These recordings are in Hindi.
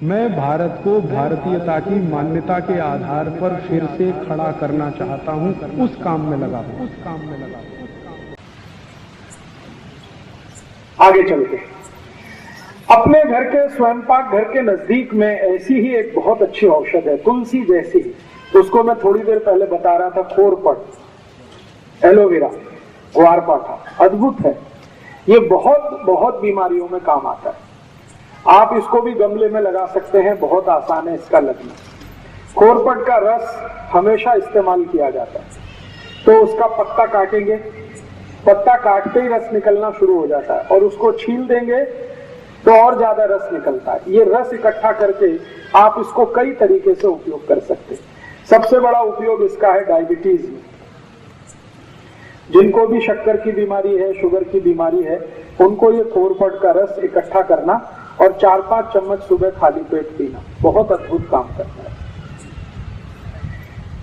मैं भारत को भारतीयता की मान्यता के आधार पर फिर से खड़ा करना चाहता हूं, उस काम में लगा हूं। आगे चलते हैं। अपने घर के स्वयंपाक घर के नजदीक में ऐसी ही एक बहुत अच्छी औषध है, तुलसी जैसी। उसको मैं थोड़ी देर पहले बता रहा था, खोरपट, एलोवेरा, ग्वारपाठा, अद्भुत है। ये बहुत बहुत बीमारियों में काम आता है। आप इसको भी गमले में लगा सकते हैं, बहुत आसान है इसका लगना। खोरपट का रस हमेशा इस्तेमाल किया जाता है। तो उसका पत्ता काटेंगे, पत्ता काटते ही रस निकलना शुरू हो जाता है, और उसको छील देंगे तो और ज्यादा रस निकलता है। ये रस इकट्ठा करके आप इसको कई तरीके से उपयोग कर सकते हैं। सबसे बड़ा उपयोग इसका है डायबिटीज में। जिनको भी शक्कर की बीमारी है, शुगर की बीमारी है, उनको ये खोरपट का रस इकट्ठा करना और 4-5 चम्मच सुबह खाली पेट पीना बहुत अद्भुत काम करता है।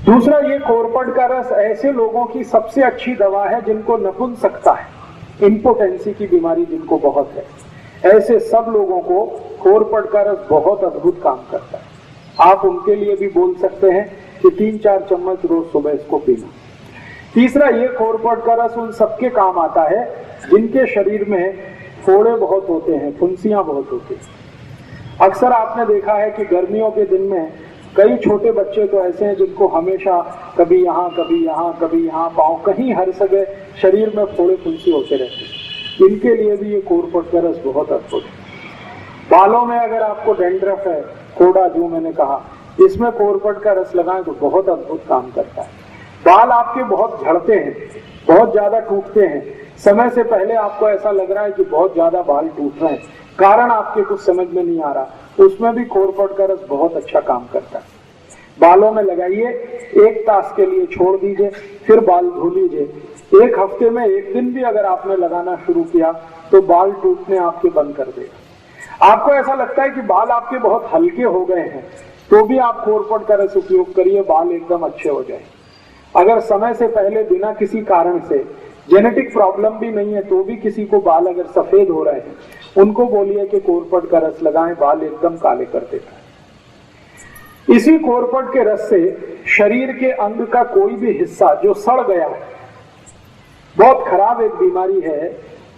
दूसरा, ये खोरपट का रस ऐसे लोगों की सबसे अच्छी दवा है जिनको नपुंसकता है, इंपोटेंसी की बीमारी जिनको बहुत है। ऐसे सब लोगों को खोरपट का रस बहुत अद्भुत काम करता है। आप उनके लिए भी बोल सकते हैं कि 3-4 चम्मच रोज सुबह इसको पीना। तीसरा, ये खोरपट का रस उन सबके काम आता है जिनके शरीर में फोड़े बहुत होते हैं, फुंसियां बहुत होती हैं। अक्सर आपने देखा है कि गर्मियों के दिन में कई छोटे बच्चे तो ऐसे हैं जिनको हमेशा कभी यहाँ कभी यहाँ कभी यहाँ, पाँव कहीं हर जगह शरीर में फोड़े फुंसी होते रहते हैं। इनके लिए भी ये खोरपट का रस बहुत अद्भुत है। बालों में अगर आपको डेंड्रफ है, कोड़ा जो मैंने कहा, इसमें खोरपट का रस लगाएं तो बहुत अद्भुत काम करता है। बाल आपके बहुत झड़ते हैं, बहुत ज्यादा टूटते हैं, समय से पहले आपको ऐसा लग रहा है कि बहुत ज्यादा बाल टूट रहे हैं, कारण आपके कुछ समझ में नहीं आ रहा, उसमें भी खोरपट का रस बहुत अच्छा काम करता है। बालों में लगाइए, 1 तास के लिए छोड़ दीजिए, फिर बाल धो लीजिए। 1 हफ्ते में 1 दिन भी अगर आपने लगाना शुरू किया तो बाल टूटने आपके बंद कर देगा। आपको ऐसा लगता है कि बाल आपके बहुत हल्के हो गए हैं, तो भी आप खोरपट का रस उपयोग करिए, बाल एकदम अच्छे हो जाए। अगर समय से पहले बिना किसी कारण से, जेनेटिक प्रॉब्लम भी नहीं है, तो भी किसी को बाल अगर सफेद हो रहे हैं, उनको बोलिए कि खोरपट का रस लगाएं, बाल एकदम काले कर देता है। इसी खोरपट के रस से शरीर के अंग का कोई भी हिस्सा जो सड़ गया है, बहुत खराब एक बीमारी है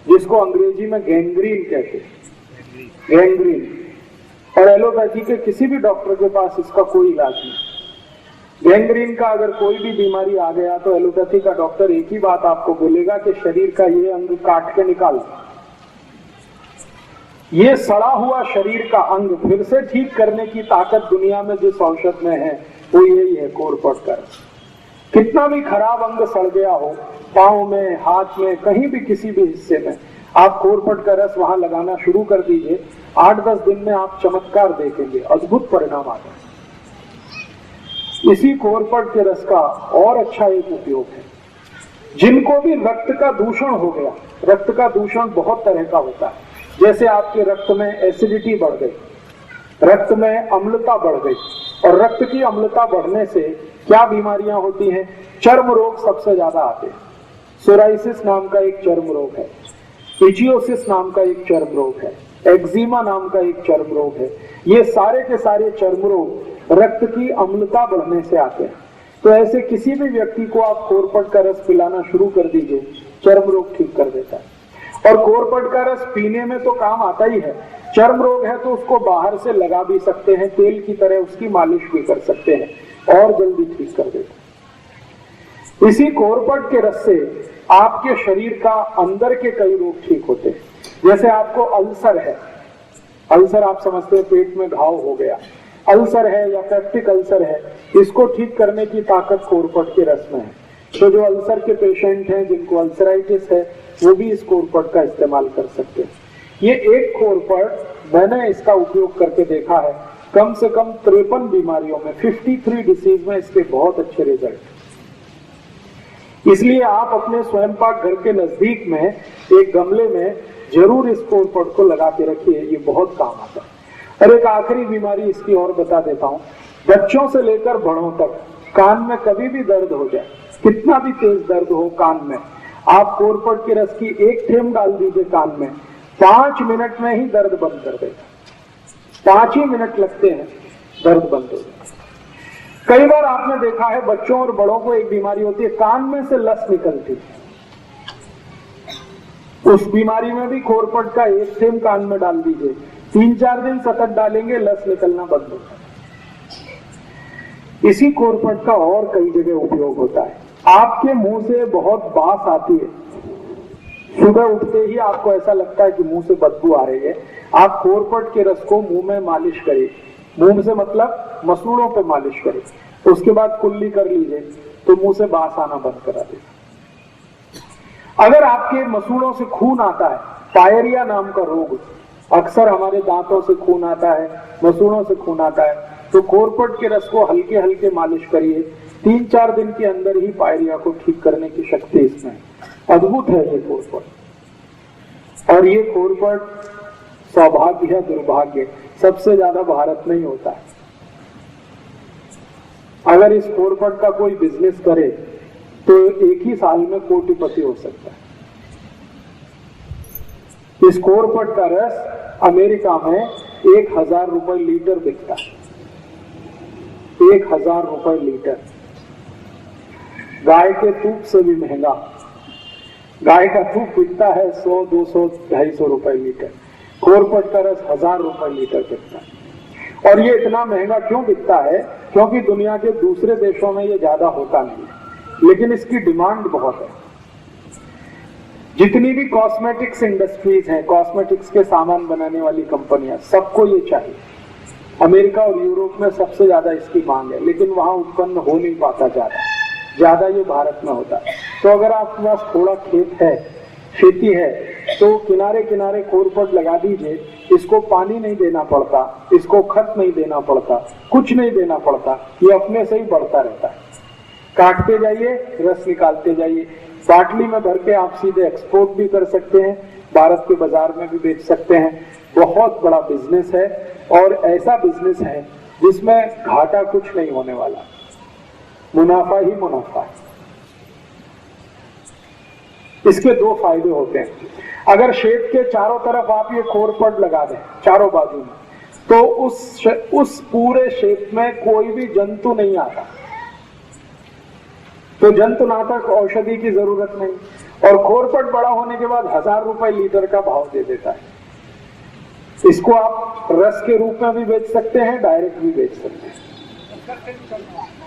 जिसको अंग्रेजी में गैंग्रीन कहते हैं, गैंग्रीन, और एलोपैथी के किसी भी डॉक्टर के पास इसका कोई इलाज नहीं। गैंग्रीन का अगर कोई भी बीमारी आ गया तो एलोपैथी का डॉक्टर एक ही बात आपको बोलेगा कि शरीर का ये अंग काट के निकाल। ये सड़ा हुआ शरीर का अंग फिर से ठीक करने की ताकत दुनिया में जिस औषध में है वो यही है, खोरपट का रस। कितना भी खराब अंग सड़ गया हो, पांव में, हाथ में, कहीं भी किसी भी हिस्से में, आप खोरपट का रस वहां लगाना शुरू कर दीजिए। 8-10 दिन में आप चमत्कार देखेंगे, अद्भुत परिणाम आता है। इसी खोरपट के रस का और अच्छा एक उपयोग है, जिनको भी रक्त का दूषण हो गया, रक्त का दूषण बहुत तरह का होता है, जैसे आपके रक्त में एसिडिटी बढ़ गई, रक्त में अम्लता बढ़ गई, और रक्त की अम्लता बढ़ने से क्या बीमारियां होती हैं? चर्म रोग सबसे ज्यादा आते हैं। सोराइसिस नाम का एक चर्म रोग है, इचियोसिस नाम का एक चर्म रोग है, एक्जिमा नाम का एक चर्म रोग है। ये सारे के सारे चर्म रोग रक्त की अम्लता बढ़ने से आते हैं। तो ऐसे किसी भी व्यक्ति को आप खोरपट का रस पिलाना शुरू कर दीजिए, चर्म रोग ठीक कर देता है। और खोरपट का रस पीने में तो काम आता ही है, चर्म रोग है तो उसको बाहर से लगा भी सकते हैं, तेल की तरह उसकी मालिश भी कर सकते हैं और जल्दी ठीक कर देता है। इसी खोरपट के रस से आपके शरीर का अंदर के कई रोग ठीक होते हैं। जैसे आपको अल्सर है, अल्सर आप समझते हैं पेट में घाव हो गया, अल्सर है या पेप्टिक अल्सर है, इसको ठीक करने की ताकत खोरपट के रस में है। तो जो अल्सर के पेशेंट हैं, जिनको अल्सराइटिस है, वो भी इस खोरपट का इस्तेमाल कर सकते हैं। ये एक खोरपट मैंने इसका उपयोग करके देखा है, कम से कम 53 बीमारियों में, 53 डिसीज में इसके बहुत अच्छे रिजल्ट। इसलिए आप अपने स्वयंपाक घर के नजदीक में एक गमले में जरूर इस खोरपट को लगा के रखिए, ये बहुत काम आता है। और एक आखिरी बीमारी इसकी और बता देता हूँ, बच्चों से लेकर बड़ों तक कान में कभी भी दर्द हो जाए, कितना भी तेज दर्द हो कान में, आप खोरपट के रस की 1 थेंब डाल दीजिए कान में, 5 मिनट में ही दर्द बंद कर देगा। 5 ही मिनट लगते हैं, दर्द बंद हो जाता है। कई बार आपने देखा है बच्चों और बड़ों को एक बीमारी होती है, कान में से लस निकलती है। उस बीमारी में भी खोरपट का एक सेम कान में डाल दीजिए, 3-4 दिन सतत डालेंगे, लस निकलना बंद होता है। इसी खोरपट का और कई जगह उपयोग होता है। आपके मुंह से बहुत बास आती है, सुबह उठते ही आपको ऐसा लगता है कि मुंह से बदबू आ रही है, आप खोरपट के रस को मुंह में मालिश करिए, मुंह से मतलब मसूड़ों पे मालिश करिए, उसके बाद कुल्ली कर लीजिए तो मुंह से बास आना बंद करा देगा। अगर आपके मसूड़ों से खून आता है, पायरिया नाम का रोग, अक्सर हमारे दांतों से खून आता है, मसूड़ों से खून आता है, तो खोरपट के रस को हल्के हल्के मालिश करिए, 3-4 दिन के अंदर ही पायरिया को ठीक करने की शक्ति इसमें है। अद्भुत है ये खोरपट। और ये खोरपट सौभाग्य या दुर्भाग्य सबसे ज्यादा भारत में ही होता है। अगर इस खोरपट का कोई बिजनेस करे तो एक ही साल में कोटिपति हो सकता है। इस खोरपट का रस अमेरिका में 1000 रुपए लीटर बिकता है, 1000 रुपए लीटर। गाय के दूध से भी महंगा, गाय का दूध बिकता है 100, 200, 250 रुपए लीटर, खोरपट का रस 1000 रुपए लीटर बिकता है। और ये इतना महंगा क्यों बिकता है? क्योंकि दुनिया के दूसरे देशों में ये ज्यादा होता नहीं है, लेकिन इसकी डिमांड बहुत है। जितनी भी कॉस्मेटिक्स इंडस्ट्रीज हैं, कॉस्मेटिक्स के सामान बनाने वाली कंपनियां, सबको ये चाहिए। अमेरिका और यूरोप में सबसे ज्यादा इसकी मांग है, लेकिन वहां उत्पन्न हो नहीं पाता ज्यादा ये भारत में होता है। तो अगर आपके पास थोड़ा खेत है, खेती है, तो किनारे किनारे खोरपट लगा दीजिए। इसको पानी नहीं देना पड़ता, इसको खत नहीं देना पड़ता, कुछ नहीं देना पड़ता, ये अपने से ही बढ़ता रहता है। काटते जाइए, रस निकालते जाइए। बाटली में भर के आप सीधे एक्सपोर्ट भी कर सकते हैं, भारत के बाजार में भी बेच सकते हैं। बहुत बड़ा बिजनेस है, और ऐसा बिजनेस है जिसमें घाटा कुछ नहीं होने वाला, मुनाफा ही मुनाफा है। इसके 2 फायदे होते हैं। अगर खेत के चारों तरफ आप ये खोरपट लगा दें, चारों बाजू में, तो उस पूरे खेत में कोई भी जंतु नहीं आता, तो जंतुनाशक औषधि की जरूरत नहीं। और खोरपट बड़ा होने के बाद 1000 रुपए लीटर का भाव दे देता है। इसको आप रस के रूप में भी बेच सकते हैं, डायरेक्ट भी बेच सकते हैं।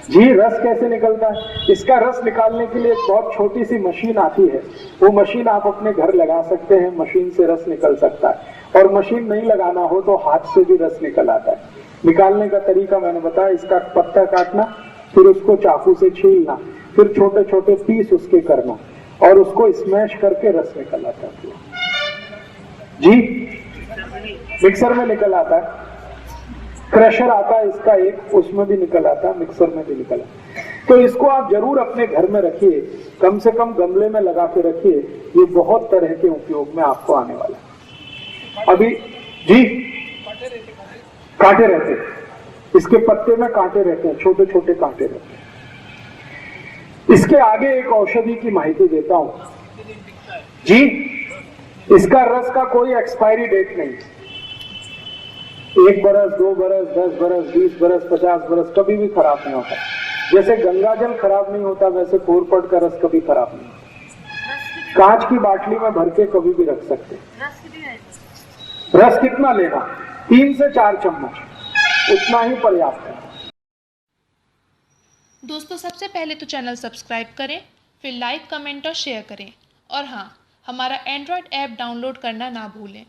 जी, रस कैसे निकलता है? इसका रस निकालने के लिए एक बहुत छोटी सी मशीन आती है, वो मशीन आप अपने घर लगा सकते हैं, मशीन से रस निकल सकता है। और मशीन नहीं लगाना हो तो हाथ से भी रस निकल आता है। निकालने का तरीका मैंने बताया, इसका पत्ता काटना, फिर उसको चाकू से छीलना, फिर छोटे छोटे पीस उसके करना, और उसको स्मैश करके रस निकल आता है। जी, मिक्सर में निकल आता है, क्रशर आता है इसका एक, उसमें भी निकल आता है, मिक्सर में भी निकल आता है। तो इसको आप जरूर अपने घर में रखिए, कम से कम गमले में लगा के रखिए, ये बहुत तरह के उपयोग में आपको आने वाला है। अभी जी, कांटे रहते हैं, इसके पत्ते में कांटे रहते हैं, छोटे छोटे कांटे रहते हैं। इसके आगे एक औषधि की माहिती देता हूं जी। इसका रस का कोई एक्सपायरी डेट नहीं, 1 बरस, 2 बरस, 10 बरस, 20 बरस, 50 बरस, कभी भी खराब नहीं होता। जैसे गंगाजल खराब नहीं होता, वैसे खोरपट का रस कभी खराब नहीं होता। कांच की बाटली में भर के कभी भी रख सकते। रस कितना लेना? 3 से 4 चम्मच, उतना ही पर्याप्त है। दोस्तों, सबसे पहले तो चैनल सब्सक्राइब करें, फिर लाइक, कमेंट और शेयर करें। और हाँ, हमारा एंड्रॉयड ऐप डाउनलोड करना ना भूलें।